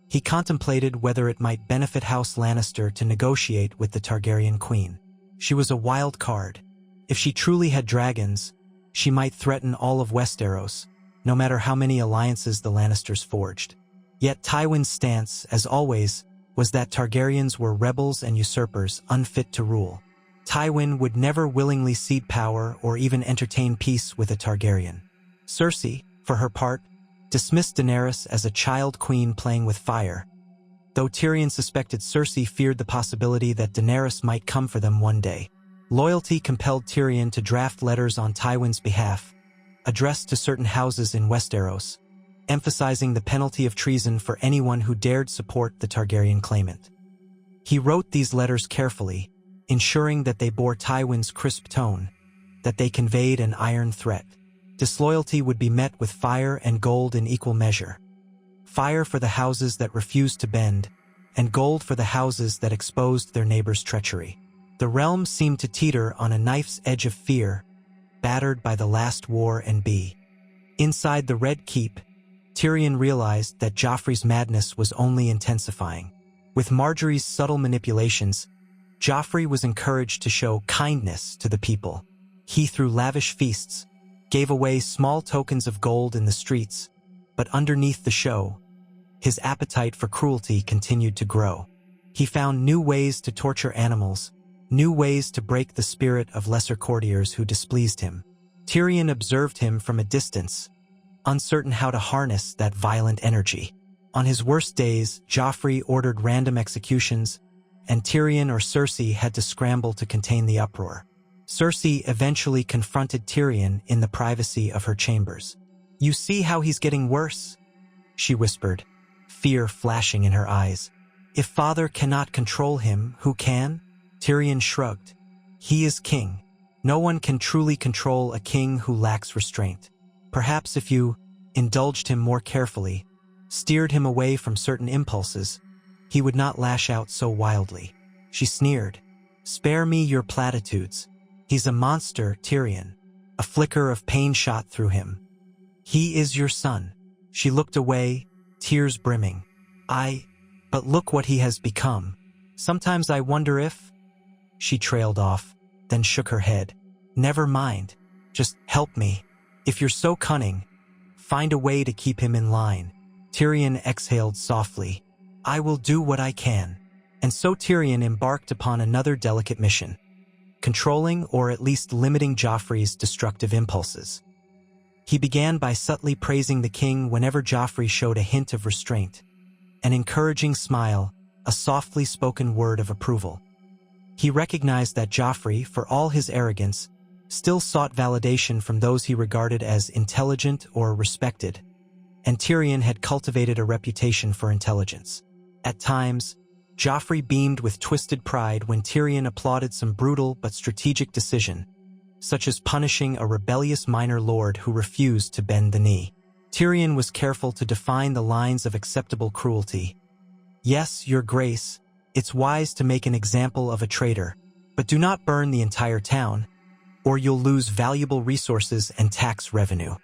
he contemplated whether it might benefit House Lannister to negotiate with the Targaryen queen. She was a wild card. If she truly had dragons, she might threaten all of Westeros, no matter how many alliances the Lannisters forged. Yet Tywin's stance, as always, was that Targaryens were rebels and usurpers unfit to rule. Tywin would never willingly cede power or even entertain peace with a Targaryen. Cersei, for her part, dismissed Daenerys as a child queen playing with fire, though Tyrion suspected Cersei feared the possibility that Daenerys might come for them one day. Loyalty compelled Tyrion to draft letters on Tywin's behalf, addressed to certain houses in Westeros, emphasizing the penalty of treason for anyone who dared support the Targaryen claimant. He wrote these letters carefully, ensuring that they bore Tywin's crisp tone, that they conveyed an iron threat. Disloyalty would be met with fire and gold in equal measure. Fire for the houses that refused to bend, and gold for the houses that exposed their neighbors' treachery. The realm seemed to teeter on a knife's edge of fear, battered by the last war and bee. Inside the Red Keep, Tyrion realized that Joffrey's madness was only intensifying. With Marjorie's subtle manipulations, Joffrey was encouraged to show kindness to the people. He threw lavish feasts, gave away small tokens of gold in the streets, but underneath the show, his appetite for cruelty continued to grow. He found new ways to torture animals, new ways to break the spirit of lesser courtiers who displeased him. Tyrion observed him from a distance, uncertain how to harness that violent energy. On his worst days, Joffrey ordered random executions, and Tyrion or Cersei had to scramble to contain the uproar. Cersei eventually confronted Tyrion in the privacy of her chambers. "You see how he's getting worse?" she whispered, fear flashing in her eyes. "If father cannot control him, who can?" Tyrion shrugged. "He is king. No one can truly control a king who lacks restraint. Perhaps if you indulged him more carefully, steered him away from certain impulses, he would not lash out so wildly." She sneered. "Spare me your platitudes. He's a monster, Tyrion." A flicker of pain shot through him. "He is your son." She looked away, tears brimming. But look what he has become. Sometimes I wonder if..." She trailed off, then shook her head. "Never mind. Just help me. If you're so cunning, find a way to keep him in line." Tyrion exhaled softly. "I will do what I can." And so Tyrion embarked upon another delicate mission, controlling or at least limiting Joffrey's destructive impulses. He began by subtly praising the king whenever Joffrey showed a hint of restraint, an encouraging smile, a softly spoken word of approval. He recognized that Joffrey, for all his arrogance, still sought validation from those he regarded as intelligent or respected, and Tyrion had cultivated a reputation for intelligence. At times, Joffrey beamed with twisted pride when Tyrion applauded some brutal but strategic decision, such as punishing a rebellious minor lord who refused to bend the knee. Tyrion was careful to define the lines of acceptable cruelty. "Yes, your grace, it's wise to make an example of a traitor, but do not burn the entire town, or you'll lose valuable resources and tax revenue."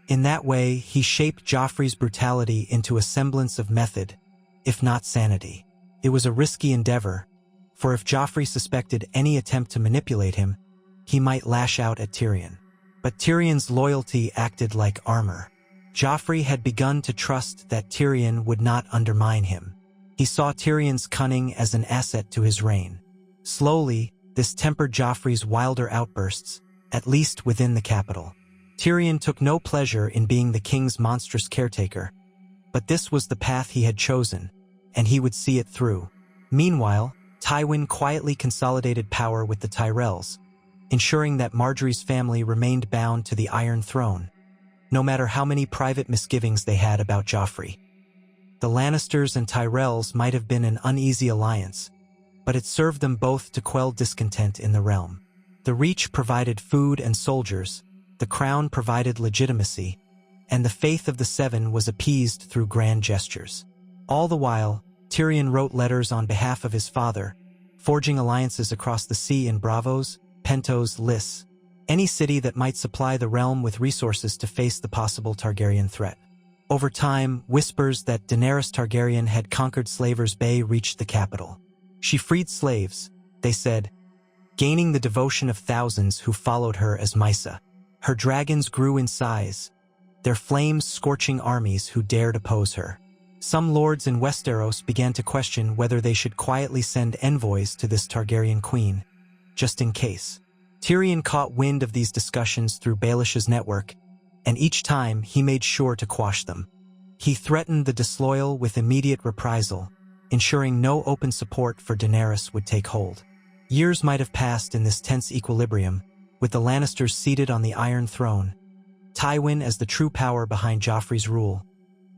In that way, he shaped Joffrey's brutality into a semblance of method, if not sanity. It was a risky endeavor, for if Joffrey suspected any attempt to manipulate him, he might lash out at Tyrion. But Tyrion's loyalty acted like armor. Joffrey had begun to trust that Tyrion would not undermine him. He saw Tyrion's cunning as an asset to his reign. Slowly, this tempered Joffrey's wilder outbursts, at least within the capital. Tyrion took no pleasure in being the king's monstrous caretaker, but this was the path he had chosen, and he would see it through. Meanwhile, Tywin quietly consolidated power with the Tyrells, ensuring that Marjorie's family remained bound to the Iron Throne, no matter how many private misgivings they had about Joffrey. The Lannisters and Tyrells might have been an uneasy alliance, but it served them both to quell discontent in the realm. The Reach provided food and soldiers, the Crown provided legitimacy, and the faith of the Seven was appeased through grand gestures. All the while, Tyrion wrote letters on behalf of his father, forging alliances across the sea in Bravos, Pentos, Lys, any city that might supply the realm with resources to face the possible Targaryen threat. Over time, whispers that Daenerys Targaryen had conquered Slavers Bay reached the capital. She freed slaves, they said, gaining the devotion of thousands who followed her as Mysa. Her dragons grew in size, their flames scorching armies who dared oppose her. Some lords in Westeros began to question whether they should quietly send envoys to this Targaryen queen, just in case. Tyrion caught wind of these discussions through Baelish's network, and each time he made sure to quash them. He threatened the disloyal with immediate reprisal, ensuring no open support for Daenerys would take hold. Years might have passed in this tense equilibrium, with the Lannisters seated on the Iron Throne, Tywin as the true power behind Joffrey's rule,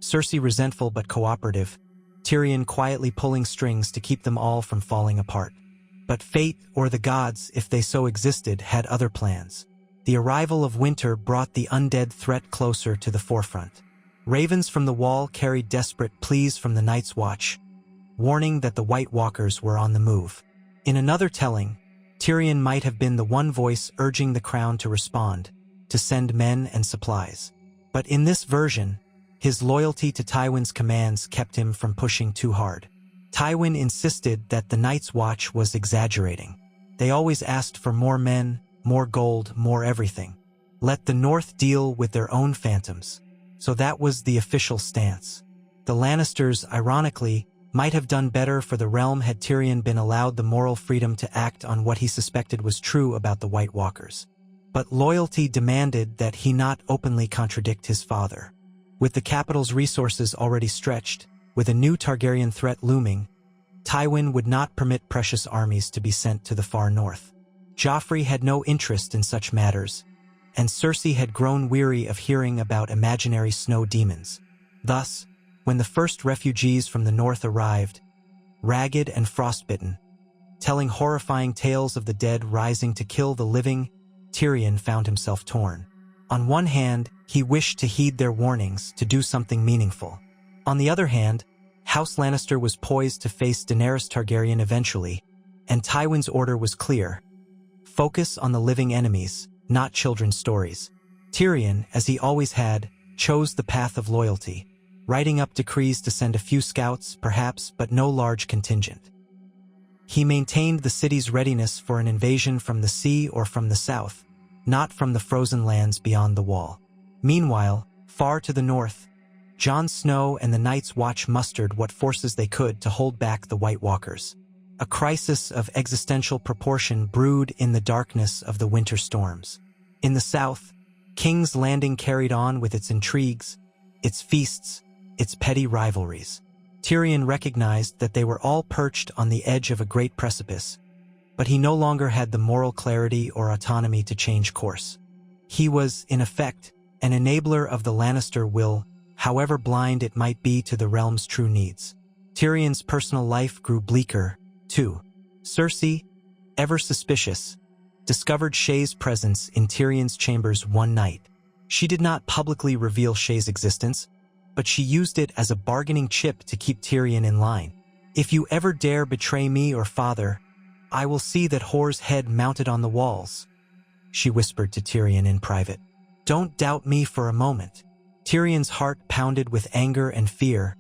Cersei resentful but cooperative, Tyrion quietly pulling strings to keep them all from falling apart. But fate, or the gods, if they so existed, had other plans. The arrival of winter brought the undead threat closer to the forefront. Ravens from the Wall carried desperate pleas from the Night's Watch, warning that the White Walkers were on the move. In another telling, Tyrion might have been the one voice urging the Crown to respond, to send men and supplies. But in this version, his loyalty to Tywin's commands kept him from pushing too hard. Tywin insisted that the Night's Watch was exaggerating. They always asked for more men, more gold, more everything. Let the North deal with their own phantoms. So that was the official stance. The Lannisters, ironically, might have done better for the realm had Tyrion been allowed the moral freedom to act on what he suspected was true about the White Walkers. But loyalty demanded that he not openly contradict his father. With the capital's resources already stretched, with a new Targaryen threat looming, Tywin would not permit precious armies to be sent to the far north. Joffrey had no interest in such matters, and Cersei had grown weary of hearing about imaginary snow demons. Thus, when the first refugees from the north arrived, ragged and frostbitten, telling horrifying tales of the dead rising to kill the living, Tyrion found himself torn. On one hand, he wished to heed their warnings, to do something meaningful. On the other hand, House Lannister was poised to face Daenerys Targaryen eventually, and Tywin's order was clear. Focus on the living enemies, not children's stories. Tyrion, as he always had, chose the path of loyalty, writing up decrees to send a few scouts, perhaps, but no large contingent. He maintained the city's readiness for an invasion from the sea or from the south, not from the frozen lands beyond the wall. Meanwhile, far to the north, Jon Snow and the Night's Watch mustered what forces they could to hold back the White Walkers. A crisis of existential proportion brewed in the darkness of the winter storms. In the south, King's Landing carried on with its intrigues, its feasts, its petty rivalries. Tyrion recognized that they were all perched on the edge of a great precipice, but he no longer had the moral clarity or autonomy to change course. He was, in effect, an enabler of the Lannister will, however blind it might be to the realm's true needs. Tyrion's personal life grew bleaker, too. Cersei, ever suspicious, discovered Shae's presence in Tyrion's chambers one night. She did not publicly reveal Shae's existence, but she used it as a bargaining chip to keep Tyrion in line. "If you ever dare betray me or father, I will see that whore's head mounted on the walls," she whispered to Tyrion in private. "Don't doubt me for a moment." Tyrion's heart pounded with anger and fear,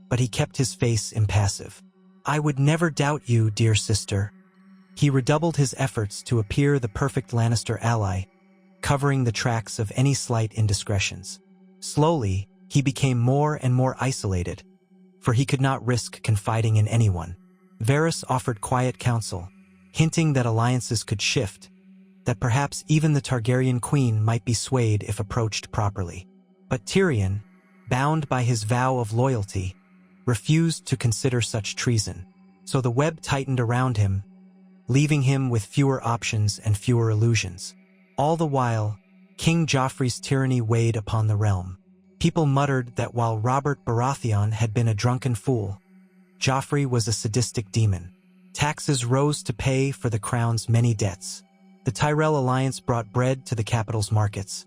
but he kept his face impassive. "I would never doubt you, dear sister." He redoubled his efforts to appear the perfect Lannister ally, covering the tracks of any slight indiscretions. Slowly, he became more and more isolated, for he could not risk confiding in anyone. Varys offered quiet counsel, hinting that alliances could shift, that perhaps even the Targaryen queen might be swayed if approached properly. But Tyrion, bound by his vow of loyalty, refused to consider such treason. So the web tightened around him, leaving him with fewer options and fewer illusions. All the while, King Joffrey's tyranny weighed upon the realm. People muttered that while Robert Baratheon had been a drunken fool, Joffrey was a sadistic demon. Taxes rose to pay for the crown's many debts. The Tyrell Alliance brought bread to the capital's markets,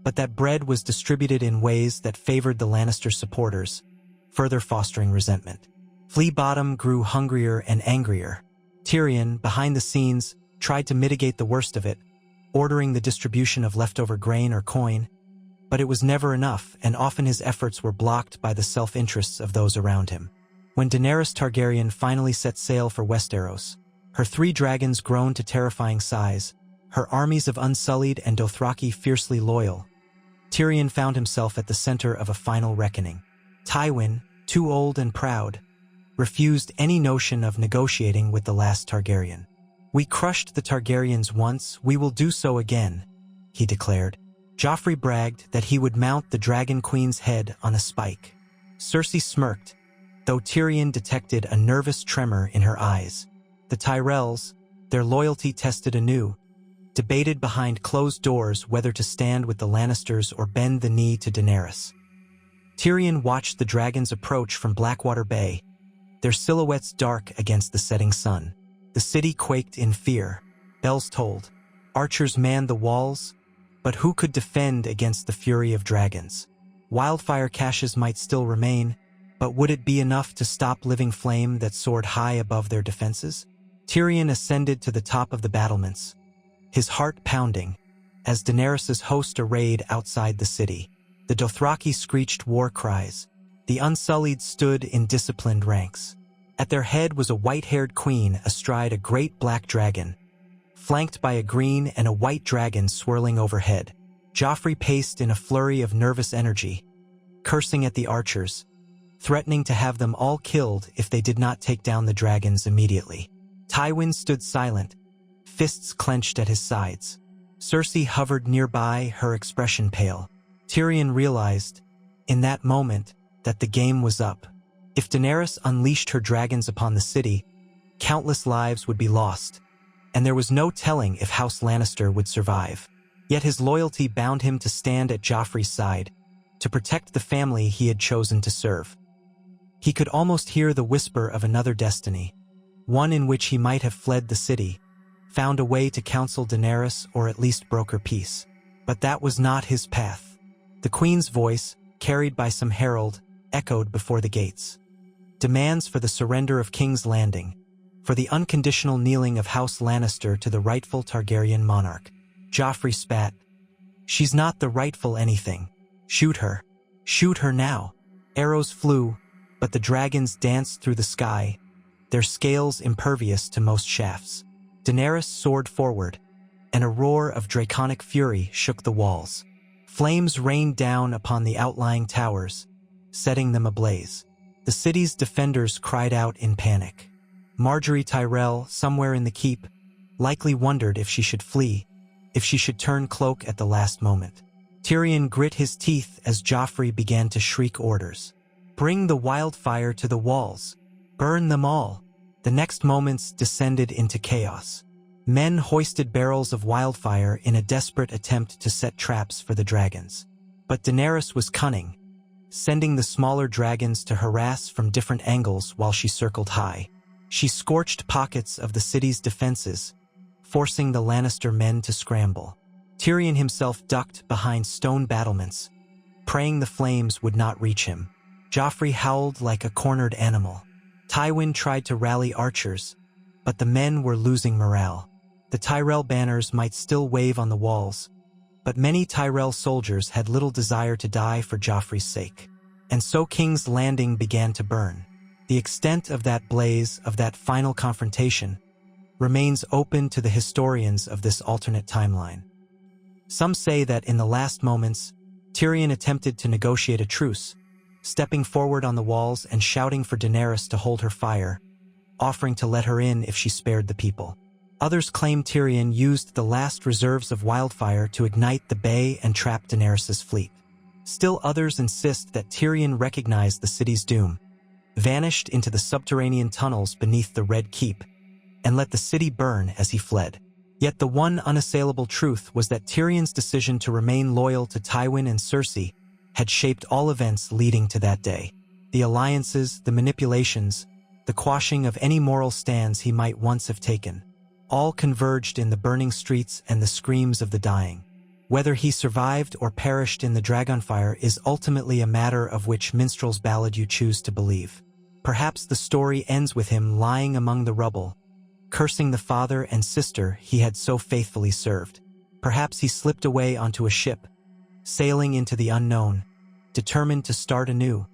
but that bread was distributed in ways that favored the Lannister supporters, further fostering resentment. Flea Bottom grew hungrier and angrier. Tyrion, behind the scenes, tried to mitigate the worst of it, ordering the distribution of leftover grain or coin, but it was never enough, and often his efforts were blocked by the self-interests of those around him. When Daenerys Targaryen finally set sail for Westeros, her 3 dragons grown to terrifying size, her armies of Unsullied and Dothraki fiercely loyal, Tyrion found himself at the center of a final reckoning. Tywin, too old and proud, refused any notion of negotiating with the last Targaryen. "We crushed the Targaryens once, we will do so again," he declared. Joffrey bragged that he would mount the Dragon Queen's head on a spike. Cersei smirked, though Tyrion detected a nervous tremor in her eyes. The Tyrells, their loyalty tested anew, debated behind closed doors whether to stand with the Lannisters or bend the knee to Daenerys. Tyrion watched the dragons approach from Blackwater Bay, their silhouettes dark against the setting sun. The city quaked in fear. Bells tolled. Archers manned the walls, but who could defend against the fury of dragons? Wildfire caches might still remain, but would it be enough to stop living flame that soared high above their defenses? Tyrion ascended to the top of the battlements, his heart pounding, as Daenerys' host arrayed outside the city. The Dothraki screeched war cries. The Unsullied stood in disciplined ranks. At their head was a white-haired queen astride a great black dragon, flanked by a green and a white dragon swirling overhead. Joffrey paced in a flurry of nervous energy, cursing at the archers, threatening to have them all killed if they did not take down the dragons immediately. Tywin stood silent, fists clenched at his sides. Cersei hovered nearby, her expression pale. Tyrion realized, in that moment, that the game was up. If Daenerys unleashed her dragons upon the city, countless lives would be lost, and there was no telling if House Lannister would survive. Yet his loyalty bound him to stand at Joffrey's side, to protect the family he had chosen to serve. He could almost hear the whisper of another destiny, one in which he might have fled the city, found a way to counsel Daenerys or at least broker peace. But that was not his path. The Queen's voice, carried by some herald, echoed before the gates. Demands for the surrender of King's Landing, for the unconditional kneeling of House Lannister to the rightful Targaryen monarch. Joffrey spat. "She's not the rightful anything. Shoot her. Shoot her now." Arrows flew, but the dragons danced through the sky, their scales impervious to most shafts. Daenerys soared forward, and a roar of draconic fury shook the walls. Flames rained down upon the outlying towers, setting them ablaze. The city's defenders cried out in panic. Marjorie Tyrell, somewhere in the keep, likely wondered if she should flee, if she should turn cloak at the last moment. Tyrion grit his teeth as Joffrey began to shriek orders. "Bring the wildfire to the walls. Burn them all." The next moments descended into chaos. Men hoisted barrels of wildfire in a desperate attempt to set traps for the dragons. But Daenerys was cunning, sending the smaller dragons to harass from different angles while she circled high. She scorched pockets of the city's defenses, forcing the Lannister men to scramble. Tyrion himself ducked behind stone battlements, praying the flames would not reach him. Joffrey howled like a cornered animal. Tywin tried to rally archers, but the men were losing morale. The Tyrell banners might still wave on the walls, but many Tyrell soldiers had little desire to die for Joffrey's sake. And so King's Landing began to burn. The extent of that blaze, of that final confrontation, remains open to the historians of this alternate timeline. Some say that in the last moments, Tyrion attempted to negotiate a truce, stepping forward on the walls and shouting for Daenerys to hold her fire, offering to let her in if she spared the people. Others claim Tyrion used the last reserves of wildfire to ignite the bay and trap Daenerys' fleet. Still others insist that Tyrion recognized the city's doom, vanished into the subterranean tunnels beneath the Red Keep, and let the city burn as he fled. Yet the one unassailable truth was that Tyrion's decision to remain loyal to Tywin and Cersei had shaped all events leading to that day. The alliances, the manipulations, the quashing of any moral stands he might once have taken, all converged in the burning streets and the screams of the dying. Whether he survived or perished in the Dragonfire is ultimately a matter of which minstrel's ballad you choose to believe. Perhaps the story ends with him lying among the rubble, cursing the father and sister he had so faithfully served. Perhaps he slipped away onto a ship, sailing into the unknown, determined to start anew,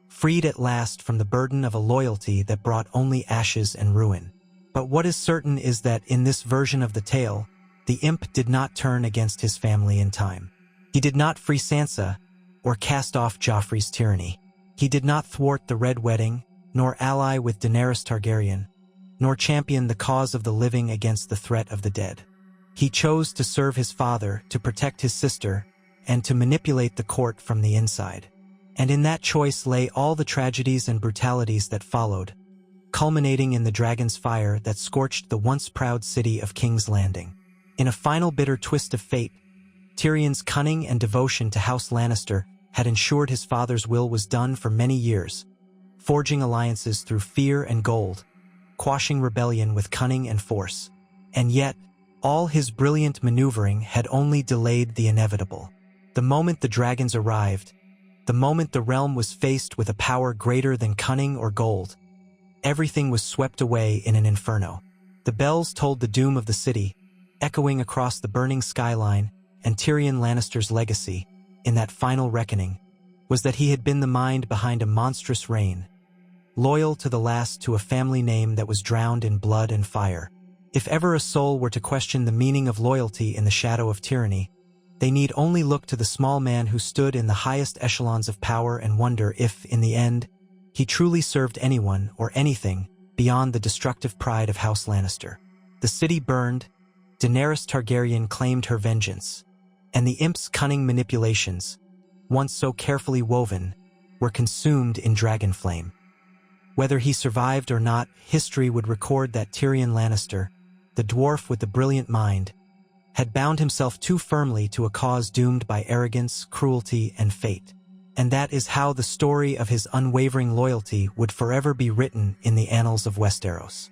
freed at last from the burden of a loyalty that brought only ashes and ruin. But what is certain is that in this version of the tale, the imp did not turn against his family in time. He did not free Sansa or cast off Joffrey's tyranny. He did not thwart the Red Wedding, nor ally with Daenerys Targaryen, nor champion the cause of the living against the threat of the dead. He chose to serve his father, to protect his sister, and to manipulate the court from the inside. And in that choice lay all the tragedies and brutalities that followed, culminating in the dragon's fire that scorched the once proud city of King's Landing. In a final bitter twist of fate, Tyrion's cunning and devotion to House Lannister had ensured his father's will was done for many years, forging alliances through fear and gold, quashing rebellion with cunning and force. And yet, all his brilliant maneuvering had only delayed the inevitable. The moment the dragons arrived, the moment the realm was faced with a power greater than cunning or gold, everything was swept away in an inferno. The bells told the doom of the city, echoing across the burning skyline, and Tyrion Lannister's legacy, in that final reckoning, was that he had been the mind behind a monstrous reign, loyal to the last to a family name that was drowned in blood and fire. If ever a soul were to question the meaning of loyalty in the shadow of tyranny, they need only look to the small man who stood in the highest echelons of power and wonder if, in the end, he truly served anyone or anything beyond the destructive pride of House Lannister. The city burned, Daenerys Targaryen claimed her vengeance, and the imp's cunning manipulations, once so carefully woven, were consumed in dragon flame. Whether he survived or not, history would record that Tyrion Lannister, the dwarf with the brilliant mind, had bound himself too firmly to a cause doomed by arrogance, cruelty, and fate. And that is how the story of his unwavering loyalty would forever be written in the annals of Westeros.